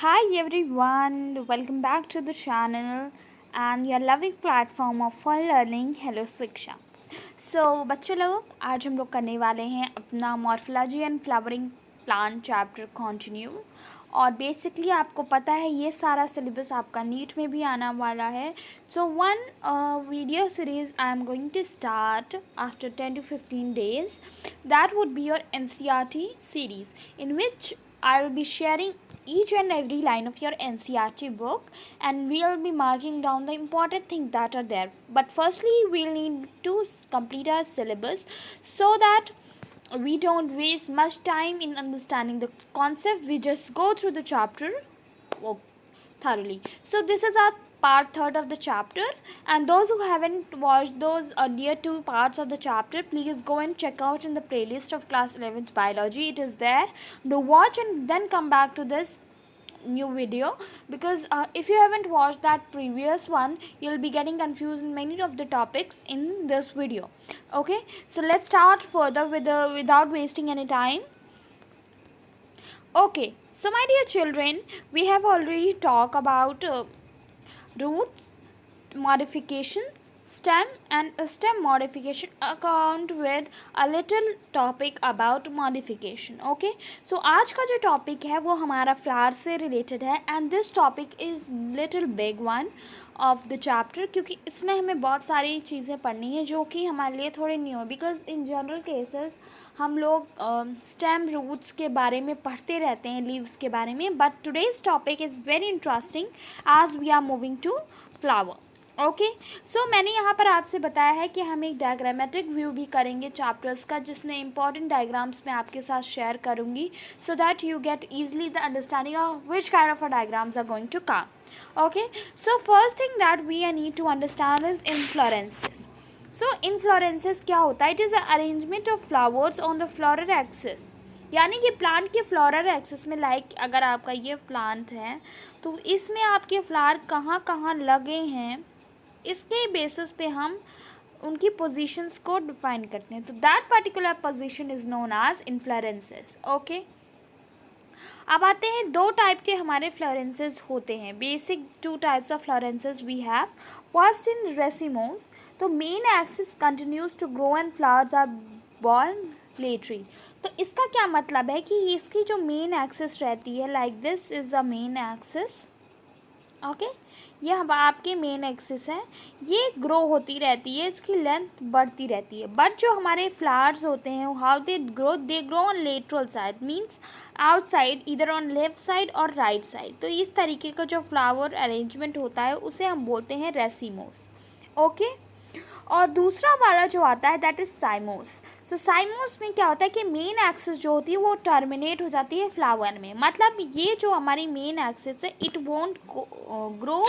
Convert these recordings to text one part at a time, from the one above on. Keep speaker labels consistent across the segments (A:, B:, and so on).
A: Hi everyone, welcome back to the channel and your loving platform of fun learning Hello शिक्षा। बच्चों लोग आज हम लोग करने वाले हैं अपना morphology and flowering plant chapter continue. और बेसिकली आपको पता है ये सारा सिलेबस आपका नीट में भी आना वाला है। So one video series I am going to start after 10 to 15 days. That would be your NCERT series in which I will be sharing each and every line of your NCERT book and we'll be marking down the important things that are there. But firstly we'll need to complete our syllabus so that we don't waste much time in understanding the concept. We just go through the chapter thoroughly. So this is our part third of the chapter, and those who haven't watched those earlier two parts of the chapter, please go and check out in the playlist of class 11th biology. It is there. Do watch and then come back to this new video, because if you haven't watched that previous one, you'll be getting confused in many of the topics in this video. Okay, so let's start further without wasting any time. Okay, so my dear children, we have already talked about roots, modifications, stem and stem modification account with a little topic about modification. Okay, so आज का जो topic है वो हमारा flower से related है and this topic is little big one of the chapter, क्योंकि इसमें हमें बहुत सारी चीज़ें पढ़नी है जो कि हमारे लिए थोड़े न्यू है, बिकॉज इन जनरल केसेस हम लोग स्टेम रूट्स के बारे में पढ़ते रहते हैं, लीव्स के बारे में, but today's topic is very interesting as we are moving to flower. Okay, so मैंने यहाँ पर आपसे बताया है कि हम एक डायग्रामेटिक व्यू भी करेंगे चैप्टर्स का, जिसमें इंपॉर्टेंट डायग्राम्स मैं आपके साथ शेयर करूँगी so that you get easily the understanding of which kind of a diagrams are going to come. Okay, so first thing that we need to understand is inflorescences. So inflorescences क्या होता है? It is an arrangement of flowers on the floral axis. यानी कि plant के floral axis में, like अगर आपका ये प्लांट है तो इसमें आपके फ्लावर कहाँ कहाँ लगे हैं, इसके बेसिस पे हम उनकी पोजीशंस को डिफाइन करते हैं. तो that particular position is known as inflorescences. Okay, अब आते हैं दो टाइप के हमारे फ्लोरेंसेस होते हैं. Basic two types of florescences we have. First in racemose, तो main axis continues to grow and flowers are born laterally. तो इसका क्या मतलब है कि इसकी जो मेन एक्सिस रहती है, like this is a main axis. Okay, ये हम आपके मेन एक्सिस है, ये ग्रो होती रहती है, इसकी लेंथ बढ़ती रहती है. बट जो हमारे फ्लावर्स होते हैं, how they grow on lateral side, means outside, इधर ऑन लेफ्ट साइड और राइट साइड. तो इस तरीके का जो फ्लावर अरेंजमेंट होता है उसे हम बोलते हैं रेसिमोस. ओके, और दूसरा वाला जो आता है दैट इज साइमोस. सो साइमोस में क्या होता है कि मेन एक्सिस जो होती है वो टर्मिनेट हो जाती है फ्लावर में. मतलब ये जो हमारी मेन एक्सिस है, it won't grow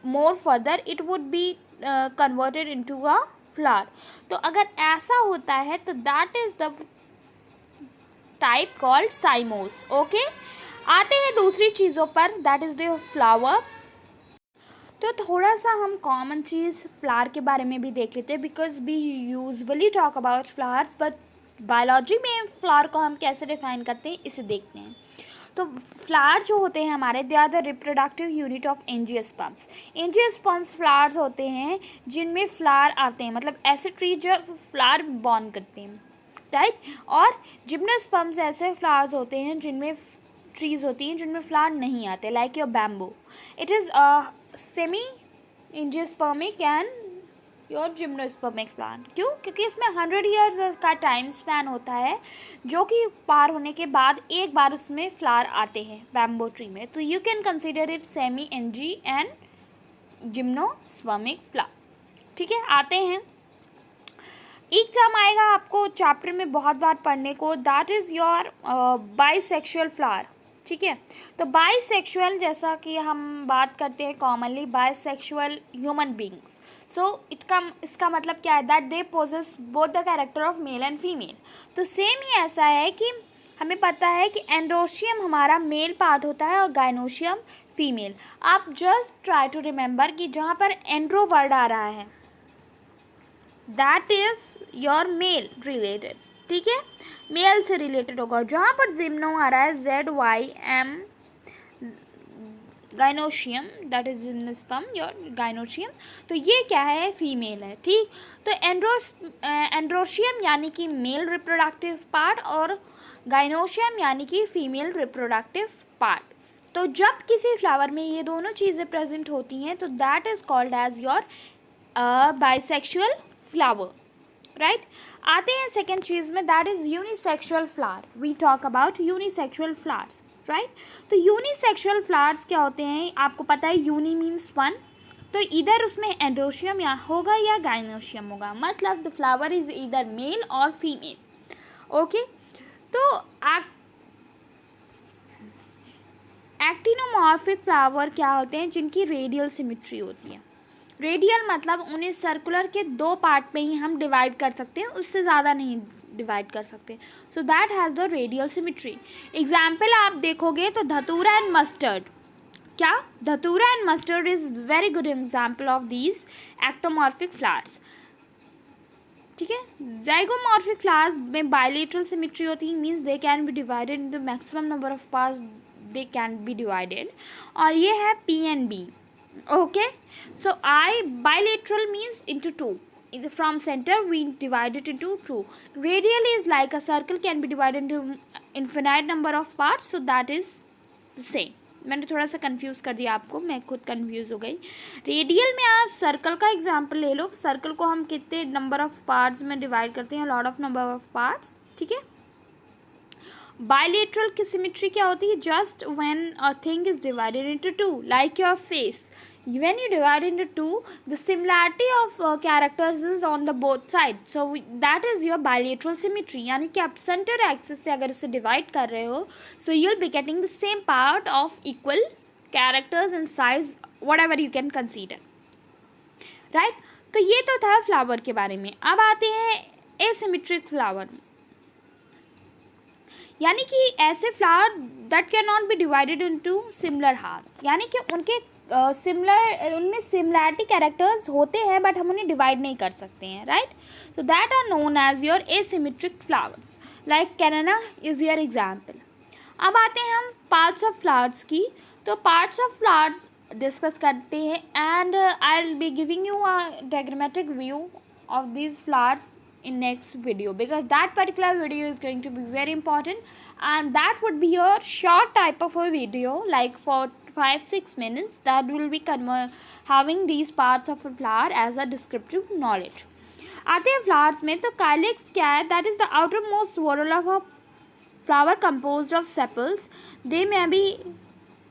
A: more further, it would be converted into a flower. तो अगर ऐसा होता है तो that is the type called साइमोस. Okay, आते हैं दूसरी चीज़ों पर, दैट इज द फ्लावर. तो थोड़ा सा हम कॉमन चीज़ फ्लावर के बारे में भी देख लेते हैं, because we usually talk about flowers, but biology में फ्लावर को हम कैसे डिफाइन करते हैं इसे देखते हैं. तो फ्लावर जो होते हैं हमारे, they are the reproductive unit of angiosperms. Angiosperms flowers होते हैं जिनमें फ्लावर आते हैं, मतलब ऐसे ट्री जो फ्लावर बॉर्न करते हैं, राइट. और जिम्नोस्पर्म्स ऐसे फ्लावर्स होते हैं जिनमें ट्रीज होती हैं जिनमें फ्लावर नहीं आते, like your bamboo. It is semi angiospermic and your gymnospermic plant. क्यों? क्योंकि इसमें 100 ईयर्स का टाइम स्पैन होता है, जो कि पार होने के बाद एक बार उसमें फ्लावर आते हैं बैम्बो ट्री में. तो you can consider it semi angi and gymnospermic flower. ठीक है, आते हैं. एक टर्म आएगा आपको चैप्टर में बहुत बार पढ़ने को, that is your bisexual flower. ठीक है, तो बाइसेक्सुअल, जैसा कि हम बात करते हैं कॉमनली, बाइसेक्सुअल ह्यूमन बींग्स. सो इसका मतलब क्या है, that they possess both the character of male and female. तो सेम ही ऐसा है कि हमें पता है कि एंड्रोशियम हमारा मेल पार्ट होता है और गाइनोशियम फीमेल. आप जस्ट ट्राई टू रिमेंबर कि जहाँ पर एंड्रो वर्ड आ रहा है that is your male related. ठीक है, मेल से रिलेटेड होगा. जहाँ पर जिम्नो आ रहा है ZYM, gynoecium, that is in sperm your gynoecium. तो ये क्या है, फीमेल है, ठीक। तो एंड्रोशियम यानी कि मेल रिप्रोडक्टिव पार्ट और गाइनोशियम यानी कि फीमेल रिप्रोडक्टिव पार्ट। तो जब किसी फ्लावर में ये दोनों चीज़ें प्रेजेंट होती हैं तो that is called as your bisexual flower, right. आते हैं सेकेंड चीज़ में, that is unisexual flower. We talk about unisexual flowers, right. तो यूनिसेक्सुअल फ्लावर्स क्या होते हैं, आपको पता है यूनि मीन्स वन, तो इधर उसमें एंड्रोशियम या होगा या गाइनोशियम होगा, मतलब द फ्लावर इज इधर मेल और फीमेल, ओके। तो एक्टिनोमॉर्फिक फ्लावर क्या होते हैं, जिनकी रेडियल सिमिट्री होती है। रेडियल मतलब उन्हें सर्कुलर के दो पार्ट में ही हम डिवाइड कर सकते हैं, उससे ज़्यादा नहीं डिवाइड कर सकते। So that has the radial symmetry. Example आप देखोगे तो धतूरा एंड मस्टर्ड, क्या datura and mustard is very good example of these actinomorphic flowers, ठीक है। जाइगोमॉर्फिक फ्लावर्स में बायलेटरल सिमिट्री होती है, means they can be divided in the maximum number of parts they can be divided, और ये है P and B, okay. So bilateral means into two, from center we divide it into two. Radial is like a circle can be divided into infinite number of parts, so that is the same. मैंने थोड़ा सा confuse कर दिया आपको, मैं खुद confuse हो गई। रेडियल में आप सर्कल का एग्जांपल ले लो, सर्कल को हम कितने नंबर ऑफ पार्ट्स में डिवाइड करते हैं, lot of number of parts, ठीक है। बायलेटरल की सिमिट्री क्या होती है, just when a thing is divided into two, like your face. When you divide into two, the similarity of characters is on the both sides, so that is your bilateral symmetry. यानी कि आप center axis से अगर उसे divide कर रहे हो, so you'll be getting the same part of equal characters and size, whatever you can consider, right? तो ये तो था फ्लावर के बारे में। अब आते हैं asymmetric फ्लावर, यानी कि ऐसे flower that cannot be divided into similar halves, यानी कि उनके उनमें सिमिलैरिटी कैरेक्टर्स होते हैं बट हम उन्हें डिवाइड नहीं कर सकते हैं, राइट। तो that are known as your asymmetric flowers, like canna is your example. अब आते हैं हम पार्ट्स ऑफ फ्लावर्स की। तो पार्ट्स ऑफ फ्लावर्स डिस्कस करते हैं, and I will be giving you a diagrammatic view of these flowers in next video, because that particular video is going to be very important, and that would be your short type of a video, like for 5-6 minutes, that will be having these parts of a flower as a descriptive knowledge. आते हैं flowers में, तो काइलेक्स क्या है, that is the outermost whorl of a flower composed of sepals. They may be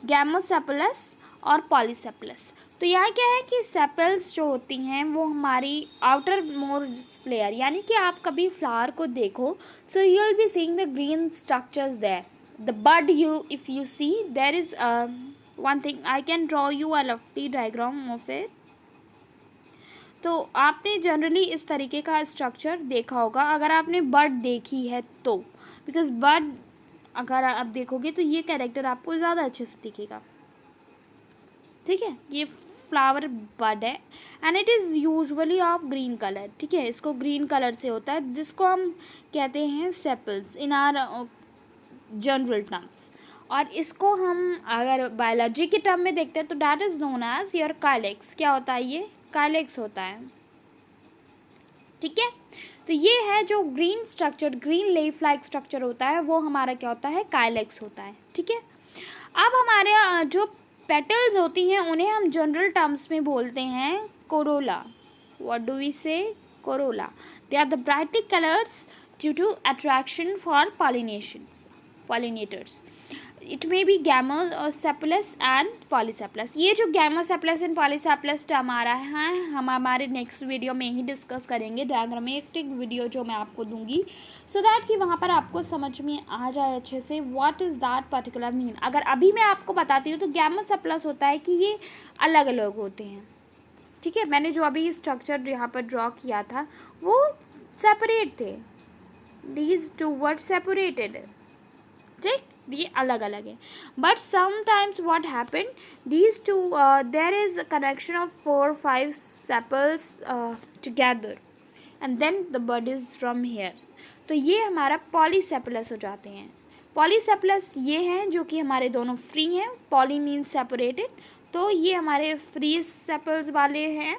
A: gamosepalous और पॉलीसेपलस। तो यहाँ क्या है कि सेपल्स जो होती हैं वो हमारी आउटर मोस्ट लेयर, यानी कि आप कभी फ्लावर को देखो, so you will be seeing the green structures there, the bud, you if you see there is one thing, I can draw you a lovely diagram of it. तो आपने generally इस तरीके का स्ट्रक्चर देखा होगा अगर आपने बड देखी है तो, बिकॉज बड अगर आप देखोगे तो ये कैरेक्टर आपको ज़्यादा अच्छे से दिखेगा, ठीक है। ये फ्लावर बड है and it is usually of green colour, ठीक है। इसको ग्रीन कलर से होता है, जिसको हम कहते हैं sepals in are general terms, और इसको हम अगर बायोलॉजी के टर्म में देखते हैं तो that is known as your calyx. क्या होता है ये, काइलेक्स होता है, ठीक है। तो ये है जो green structure, green leaf like structure होता है, वो हमारा क्या होता है, काइलेक्स होता है, ठीक है। अब हमारे जो पेटल्स होती हैं उन्हें हम जनरल टर्म्स में बोलते हैं corolla. What do we say, corolla. They are the brightly colours due to attraction for pollinators. It may be gamosepalous and polycephalous. ये जो gamosepalous and polycephalous टर्म आ रहा है हम हमारे नेक्स्ट वीडियो में ही डिस्कस करेंगे, डायग्रामेटिक वीडियो जो मैं आपको दूंगी, सो दैट कि वहाँ पर आपको समझ में आ जाए अच्छे से what is that particular mean. अगर अभी मैं आपको बताती हूँ तो gamosepalous होता है कि ये अलग अलग होते हैं, ठीक है। मैंने जो अभी स्ट्रक्चर यहाँ पर ड्रॉ किया था वो सेपरेट थे, these two were separated, ठीक, ये अलग अलग है। But sometimes what happen, these two there is a connection of 4-5 sepals together and then the bud is from here, तो ये हमारा पॉलीसेपलस हो जाते हैं। पॉलीसेपलस ये हैं जो कि हमारे दोनों फ्री हैं, पॉली मीन्स सेपरेटेड, तो ये हमारे फ्री सेपल्स वाले हैं,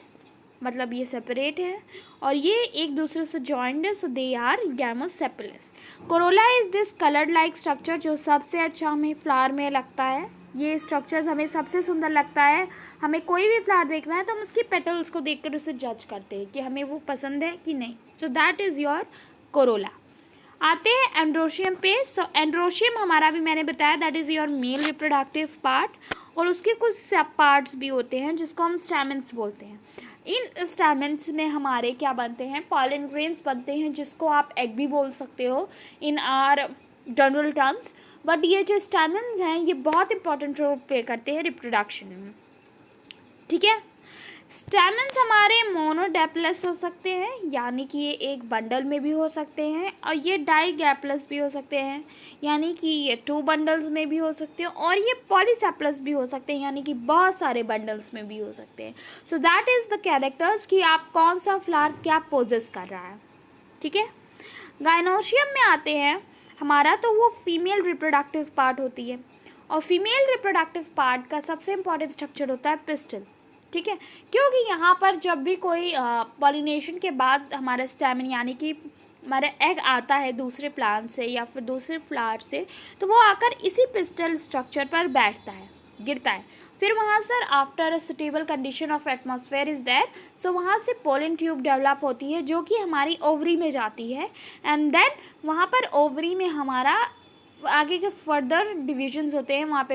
A: मतलब ये सेपरेट है, और ये एक दूसरे से जॉइंड है, so they are gamosepalous. Corolla is this coloured like structure जो सबसे अच्छा हमें फ्लावर में लगता है। ये स्ट्रक्चर हमें सबसे सुंदर लगता है। हमें कोई भी फ्लावर देखना है तो हम उसकी पेटल्स को देखकर उसे जज करते हैं कि हमें वो पसंद है कि नहीं। सो दैट इज़ योर कोरोला। आते हैं एंड्रोशियम पे। सो एंड्रोशियम हमारा भी मैंने बताया that is your male reproductive part, और उसके कुछ सब पार्ट्स भी होते हैं जिसको हम स्टैमेंस बोलते हैं। इन स्टैमेंस में हमारे क्या बनते हैं, पॉलन ग्रेन्स बनते हैं, जिसको आप एग भी बोल सकते हो इन आर जनरल टर्म्स। बट ये जो स्टैमेंस हैं ये बहुत इंपॉर्टेंट रोल प्ले करते हैं रिप्रोडक्शन में, ठीक है। स्टैमेंस हमारे मोनोडेप्लस हो सकते हैं, यानी कि ये एक बंडल में भी हो सकते हैं, और ये डाइगैप्लस भी हो सकते हैं, यानी कि ये 2 बंडल्स में भी हो सकते हैं, और ये पॉलीसेप्लस भी हो सकते हैं, यानी कि बहुत सारे बंडल्स में भी हो सकते हैं। सो दैट इज़ द कैरेक्टर्स कि आप कौन सा फ्लावर क्या पोजेस कर रहा है, ठीक है। गाइनोशियम में आते हैं हमारा, तो वो फीमेल रिप्रोडक्टिव पार्ट होती है, और फीमेल रिप्रोडक्टिव पार्ट का सबसे इंपॉर्टेंट स्ट्रक्चर होता है पिस्टल, ठीक है। क्योंकि यहाँ पर जब भी कोई पॉलिनेशन के बाद हमारा स्टैमेन यानी कि हमारा एग आता है दूसरे प्लांट से या फिर दूसरे फ्लावर से, तो वो आकर इसी पिस्टल स्ट्रक्चर पर बैठता है, गिरता है। फिर वहाँ sir after a suitable condition of atmosphere is there, so वहाँ से पोलन ट्यूब डेवलप होती है जो कि हमारी ओवरी में जाती है, एंड देन वहाँ पर ओवरी में हमारा आगे के फर्दर डिविजन्स होते हैं। वहाँ पे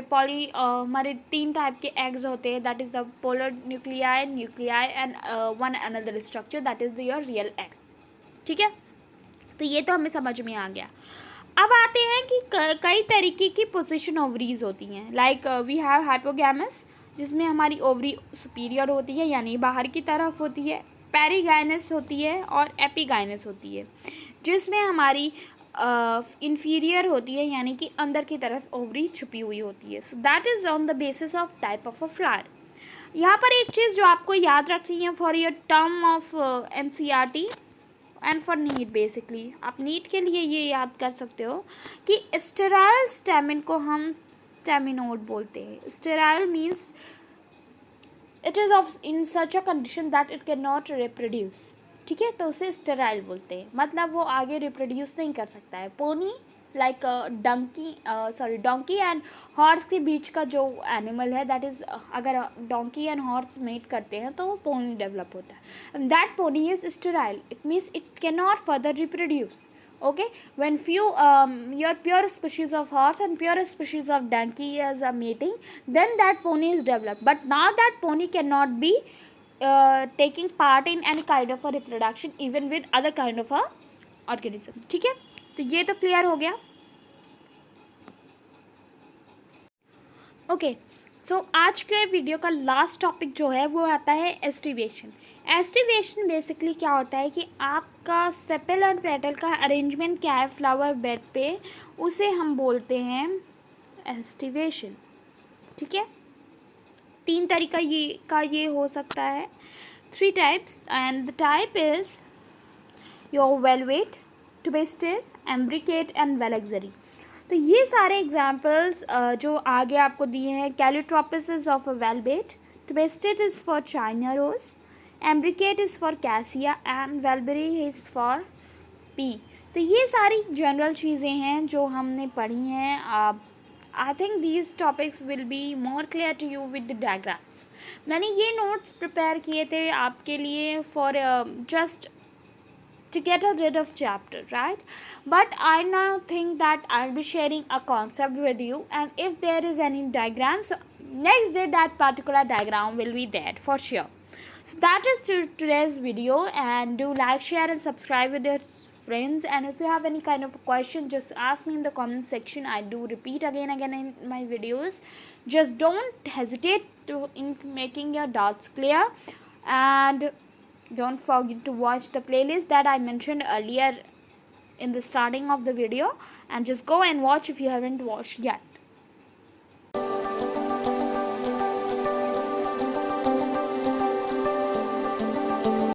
A: हमारे 3 टाइप के एग्स होते हैं, that is the polar nuclei and one another structure that is your real egg, ठीक है। तो ये तो हमें समझ में आ गया। अब आते हैं कि कई तरीके की पोजिशन ओवरीज होती हैं, लाइक वी हैव हाइपोगैमस जिसमें हमारी ओवरी सुपीरियर होती है यानी बाहर की तरफ होती है, पेरीगाइनस होती है, और एपीगाइनस होती है जिसमें हमारी इंफीरियर होती है यानी कि अंदर की तरफ ओवरी छुपी हुई होती है। So that is on the basis of type of a flower. यहाँ पर एक चीज़ जो आपको याद रखनी है for your term of NCERT and for NEET, basically आप नीट के लिए ये याद कर सकते हो कि स्टेराइल स्टेमिन को हम स्टेमिनोड बोलते हैं। Sterile means it is of in such a condition that it can not reproduce, ठीक है, तो उसे स्टेराइल बोलते हैं, मतलब वो आगे रिप्रोड्यूस नहीं कर सकता है। Pony like donkey and horse के बीच का जो एनिमल है दैट इज़, अगर डोंकी एंड हॉर्स मेट करते हैं तो वो पोनी डेवलप होता है, that pony is sterile, it means it can not further reproduce. Okay, when your pure species of horse and pure species of donkey is mating, then that pony is developed, but now that pony cannot be taking part in any kind of a reproduction even with other kind of a organism, ठीक है। तो ये तो clear हो गया। Okay, सो आज के video का लास्ट टॉपिक जो है वो आता है एस्टिवेशन। एस्टिवेशन बेसिकली क्या होता है कि आपका सेपल और पेटल का अरेंजमेंट क्या है फ्लावर बेड पे, उसे हम बोलते हैं एस्टिवेशन, ठीक है। 3 तरीका ये हो सकता है, 3 types, and the type is your valvate, twisted, imbricate and vexillary. तो ये सारे एग्जाम्पल्स जो आगे आपको दिए हैं, calotropis is of a valvate, twisted is for China rose, imbricate is for cassia and वेलबेरी इज फॉर पी। तो ये सारी जनरल चीज़ें हैं जो हमने पढ़ी हैं। I think these topics will be more clear to you with the diagrams. मैंने ये notes prepare किए थे आपके लिए for just to get rid of chapter, right? But I now think that I'll be sharing a concept with you, and if there is any diagrams, next day that particular diagram will be there for sure. So that is today's video, and do like, share and subscribe with your friends, and if you have any kind of a question, just ask me in the comment section. I do repeat again in my videos. Just don't hesitate in making your doubts clear, and don't forget to watch the playlist that I mentioned earlier in the starting of the video, and just go and watch if you haven't watched yet.